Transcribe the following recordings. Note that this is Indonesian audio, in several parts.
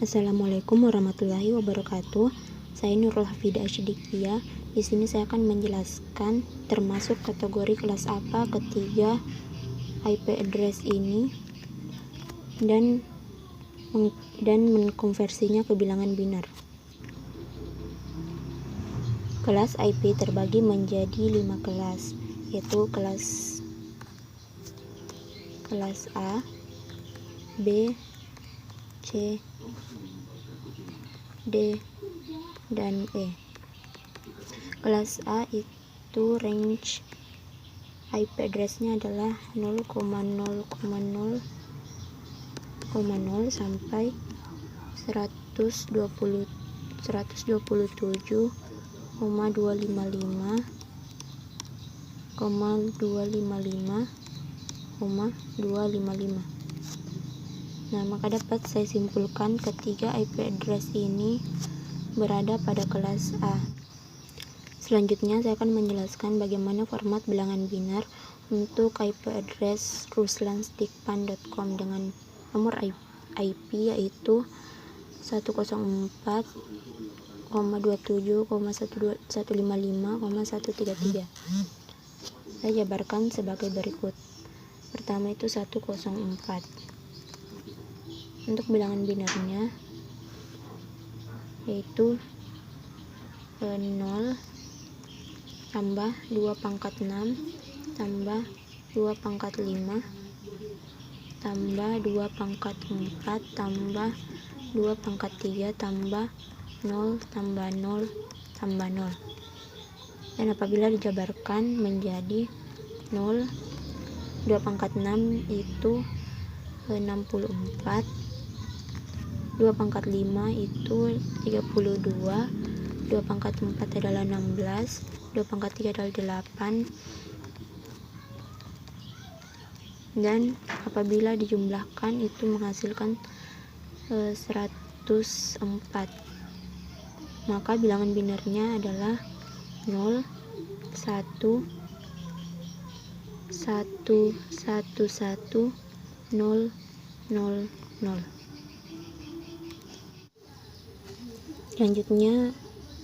Assalamualaikum warahmatullahi wabarakatuh. Saya Nurul Hafidah Asyidikia. Di sini saya akan menjelaskan termasuk kategori kelas apa ketiga IP address ini dan mengkonversinya ke bilangan biner. Kelas IP terbagi menjadi 5 kelas, yaitu kelas A, B, C, D, dan E. Kelas A itu range IP address-nya adalah 0,0,0,0 sampai 127.255,255,255. Nah, maka dapat saya simpulkan ketiga IP address ini berada pada kelas A. Selanjutnya saya akan menjelaskan bagaimana format bilangan biner untuk IP address ruslanstickpan.com dengan nomor IP yaitu 104.27.155.133. Saya jabarkan sebagai berikut. Pertama itu 104. Untuk bilangan binernya yaitu 0 tambah 2 pangkat 6 tambah 2 pangkat 5 tambah 2 pangkat 4 tambah 2 pangkat 3 tambah 0 tambah 0 tambah 0. Dan apabila dijabarkan menjadi 0, 2 pangkat 6 itu 64, 2 pangkat 5 itu 32, 2 pangkat 4 adalah 16, 2 pangkat 3 adalah 8, dan apabila dijumlahkan itu menghasilkan 104. Maka bilangan binernya adalah 0, 1, 1, 1, 1, 0, 0, 0. Selanjutnya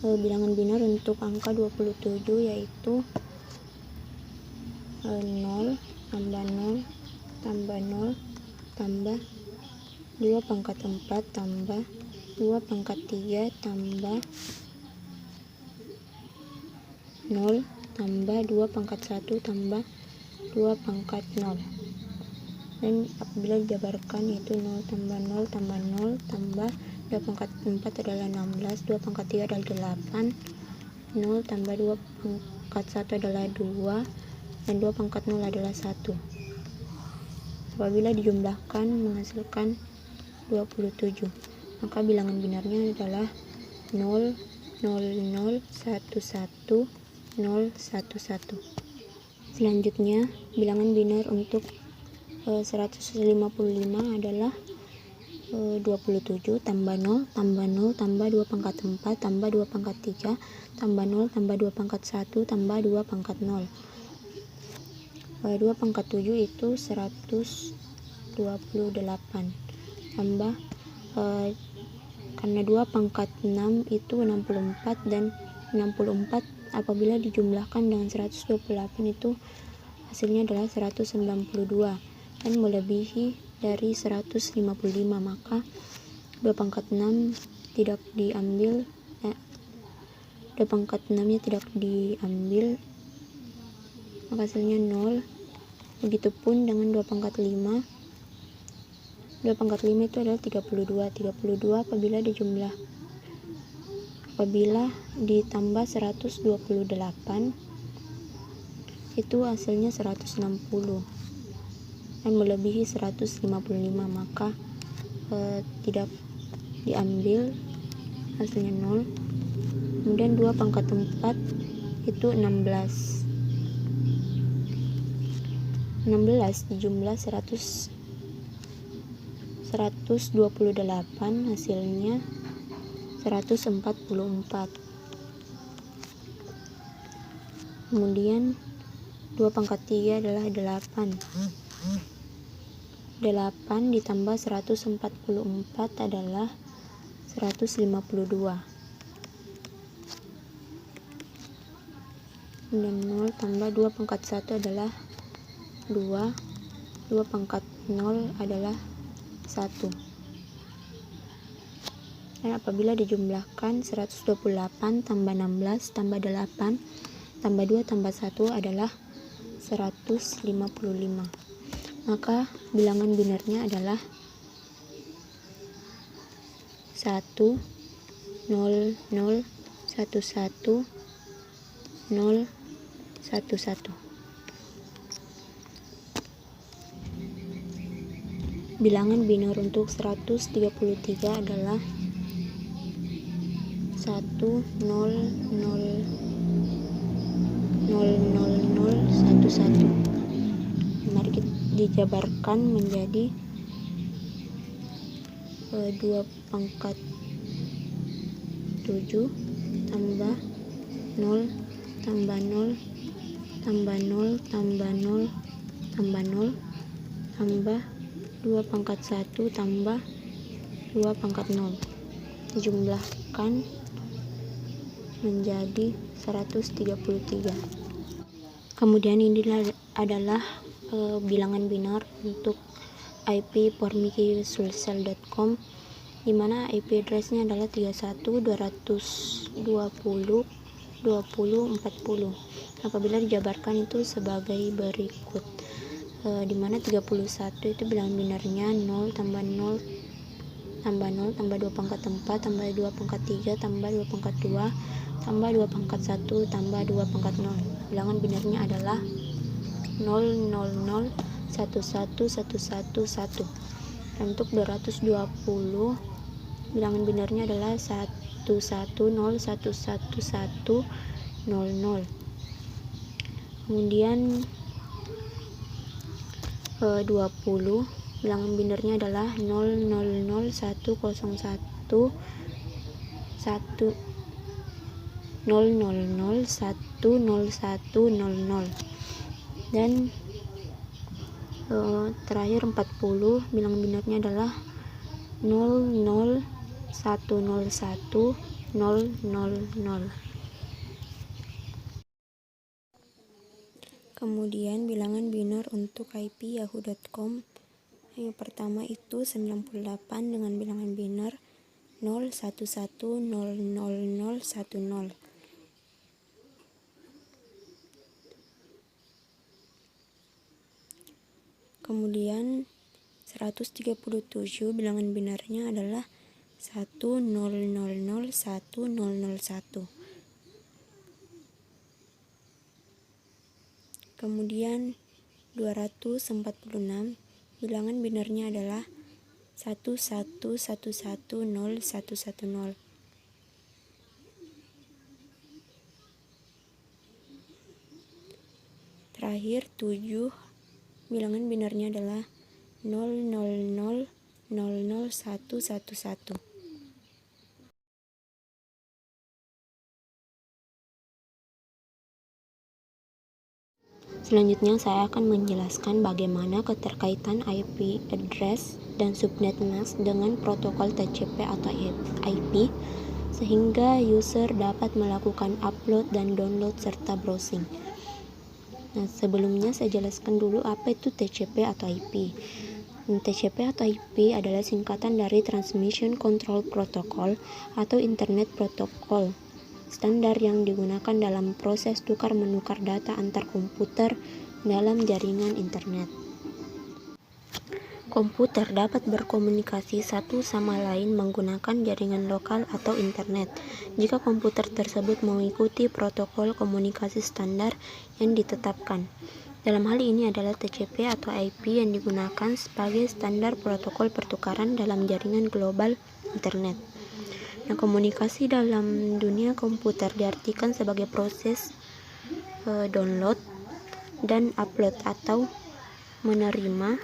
bilangan biner untuk angka 27 yaitu 0 tambah 0 tambah 0 tambah 2 pangkat 4 tambah 2 pangkat 3 tambah 0 tambah 2 pangkat 1 tambah 2 pangkat 0. Dan apabila dijabarkan yaitu 0 tambah 0 tambah 0 tambah 2 pangkat 4 adalah 16, 2 pangkat 3 adalah 8, 0 tambah 2 pangkat 1 adalah 2, dan 2 pangkat 0 adalah 1. Apabila dijumlahkan menghasilkan 27. Maka bilangan binarnya adalah 0, 0, 0, 1, 1, 0, 1, 1. Selanjutnya bilangan biner untuk 155 adalah 27 tambah 0 tambah 0 tambah 2 pangkat 4 tambah 2 pangkat 3 tambah 0 tambah 2 pangkat 1 tambah 2 pangkat 0. 2 pangkat 7 itu 128 tambah karena 2 pangkat 6 itu 64, dan 64 apabila dijumlahkan dengan 128 itu hasilnya adalah 192 dan melebihi dari 155. Maka 2 pangkat 6 tidak diambil, 2 pangkat 6 nya tidak diambil, maka hasilnya 0. Begitupun dengan 2 pangkat 5. 2 pangkat 5 itu adalah 32 apabila ditambah 128 itu hasilnya 160 dan melebihi 155, maka tidak diambil, hasilnya 0. Kemudian 2 pangkat 4 itu 16 dijumlah 128 hasilnya 144. Kemudian 2 pangkat 3 adalah 8. 8 ditambah 144 adalah 152. Dan 0 tambah 2 pangkat 1 adalah 2. 2 pangkat 0 adalah 1. Dan apabila dijumlahkan 128 tambah 16 tambah 8 tambah 2 tambah 1 adalah 155. Maka bilangan binarnya adalah 1 0 0 1 1 0 1 1. Bilangan biner untuk 133 adalah 1 0 0 0 0 0 1 1. Mari kita dijabarkan menjadi 2 pangkat 7 tambah 0 tambah 0 tambah 0 tambah 0 tambah 0 tambah 2 pangkat 1 tambah 2 pangkat 0. Dijumlahkan menjadi 133. Kemudian ini adalah bilangan binar untuk IP formikiysulsel.com, di mana IP address-nya adalah 31.220.20.40. Apabila dijabarkan itu sebagai berikut, di mana 31 itu bilangan binarnya 0 tambah 0 tambah 0 tambah 2 pangkat 4 tambah 2 pangkat 3 tambah 2 pangkat 2 tambah 2 pangkat 1 tambah 2 pangkat 0. Bilangan binarnya adalah 0 0 0 1 1 1 1 1. Untuk 220 bilangan binarnya adalah 1 1 0 1 1 1 0 0. Kemudian 20 bilangan binarnya adalah 0 0 0 1 0 1 1 0 0 0 1 0 0 1 0 0. Dan terakhir 40 bilangan binarnya adalah 0 0 1 0 1 0 0 0. Kemudian bilangan binar untuk IP yahoo.com, yang pertama itu 98 dengan bilangan binar 0 1 1 0 0 0 1 0. Kemudian 137 bilangan binarnya adalah 1 0 0 0 1 0 0 1. Kemudian 246 bilangan binarnya adalah 1 1 1 1 0 1 1 0. Terakhir 7 bilangan binarnya adalah 0 0 0 0 0 1 1 1. Selanjutnya saya akan menjelaskan bagaimana keterkaitan IP address dan subnet mask dengan protokol TCP atau IP, sehingga user dapat melakukan upload dan download serta browsing. Nah, sebelumnya saya jelaskan dulu apa itu TCP atau IP. TCP atau IP adalah singkatan dari Transmission Control Protocol atau Internet Protocol, standar yang digunakan dalam proses tukar-menukar data antar komputer dalam jaringan internet. Komputer dapat berkomunikasi satu sama lain menggunakan jaringan lokal atau internet jika komputer tersebut mengikuti protokol komunikasi standar yang ditetapkan. Dalam hal ini adalah TCP atau IP yang digunakan sebagai standar protokol pertukaran dalam jaringan global internet. Nah, komunikasi dalam dunia komputer diartikan sebagai proses download dan upload atau menerima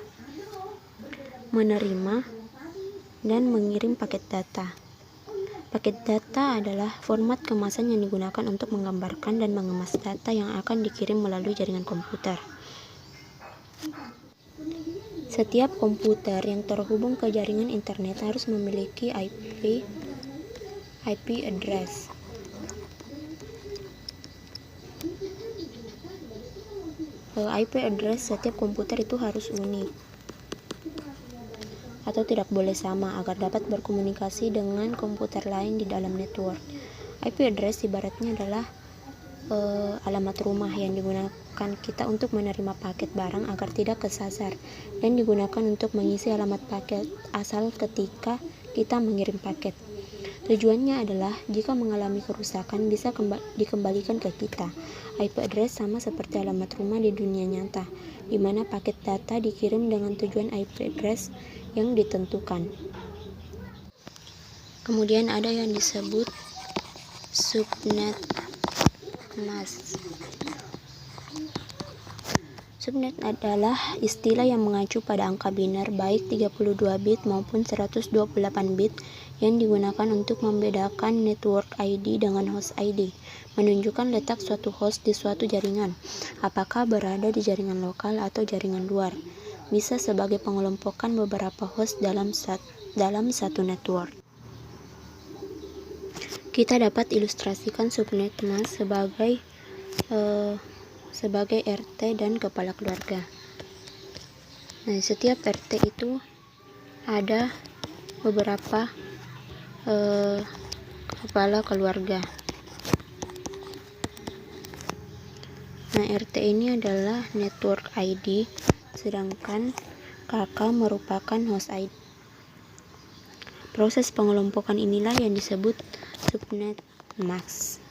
dan mengirim paket data. Paket data adalah format kemasan yang digunakan untuk menggambarkan dan mengemas data yang akan dikirim melalui jaringan komputer. Setiap komputer yang terhubung ke jaringan internet harus memiliki IP IP address. IP address setiap komputer itu harus unik atau tidak boleh sama agar dapat berkomunikasi dengan komputer lain di dalam network. IP address ibaratnya adalah alamat rumah yang digunakan kita untuk menerima paket barang agar tidak kesasar, dan digunakan untuk mengisi alamat paket asal ketika kita mengirim paket. Tujuannya adalah jika mengalami kerusakan bisa dikembalikan ke kita. IP address sama seperti alamat rumah di dunia nyata, di mana paket data dikirim dengan tujuan IP address yang ditentukan. Kemudian ada yang disebut subnet mask. Subnet adalah istilah yang mengacu pada angka biner baik 32 bit maupun 128 bit yang digunakan untuk membedakan network ID dengan host ID, menunjukkan letak suatu host di suatu jaringan, apakah berada di jaringan lokal atau jaringan luar. Bisa sebagai pengelompokan beberapa host dalam satu network. Kita dapat ilustrasikan subnet mask sebagai RT dan kepala keluarga. Nah, setiap RT itu ada beberapa kepala keluarga. Nah, RT ini adalah network ID, sedangkan KK merupakan host ID. Proses pengelompokan inilah yang disebut subnet mask.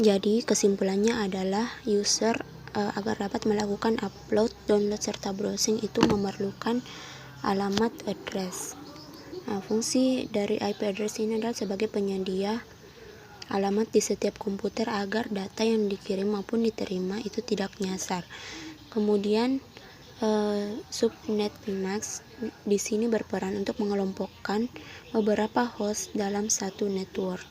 Jadi kesimpulannya adalah user agar dapat melakukan upload, download, serta browsing itu memerlukan alamat address. Nah, fungsi dari IP address ini adalah sebagai penyedia alamat di setiap komputer agar data yang dikirim maupun diterima itu tidak nyasar. Kemudian subnet mask di sini berperan untuk mengelompokkan beberapa host dalam satu network.